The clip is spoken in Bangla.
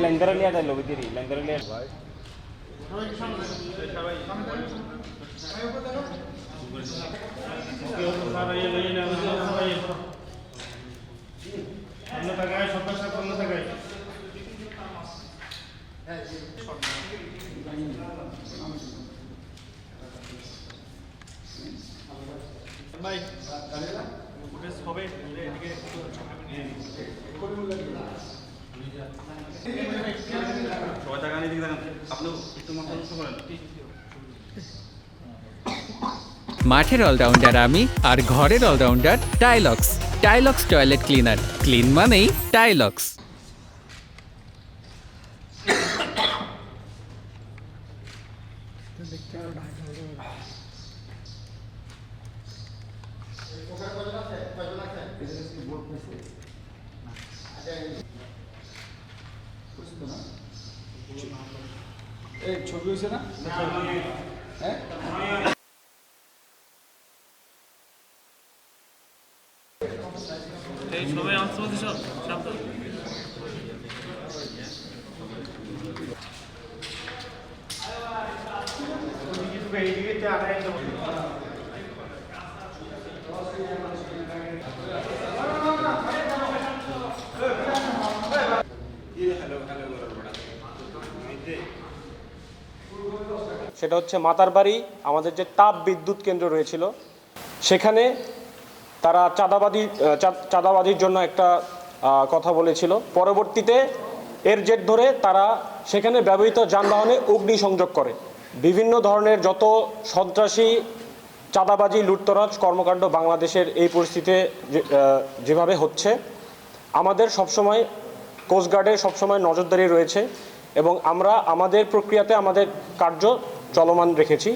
लंगर लिया था लोग इधर ही लंगर लिया ভাই ফুটেজ হবে এদিকে সবাই টাকা নিয়ে দিকে দেখেন আপনি একটু মাথা নষ্ট করেন মাঠের অলরাউন্ডার আমি আর ঘরের allrounder Tylox. Tylox toilet cleaner, clean মানেই টাইলক্স। ছবি হয়েছে না হ্যাঁ সবাই আন্তর্জাতিক শব্দ সেটা হচ্ছে মাতারবাড়ি আমাদের যে তাপ বিদ্যুৎ কেন্দ্র রয়েছিল সেখানে তারা চাঁদাবাদির জন্য একটা কথা বলেছিল। পরবর্তীতে এর জের ধরে তারা সেখানে ব্যবহৃত যানবাহনে অগ্নিসংযোগ করে। বিভিন্ন ধরনের যত সন্ত্রাসী চাঁদাবাজি লুটতরাজ কর্মকাণ্ড বাংলাদেশের এই পরিস্থিতিতে যেভাবে হচ্ছে আমাদের সবসময় কোস্টগার্ডের সবসময় নজরদারি রয়েছে এবং আমরা আমাদের প্রক্রিয়াতে আমাদের কার্য চলমান রেখেছি।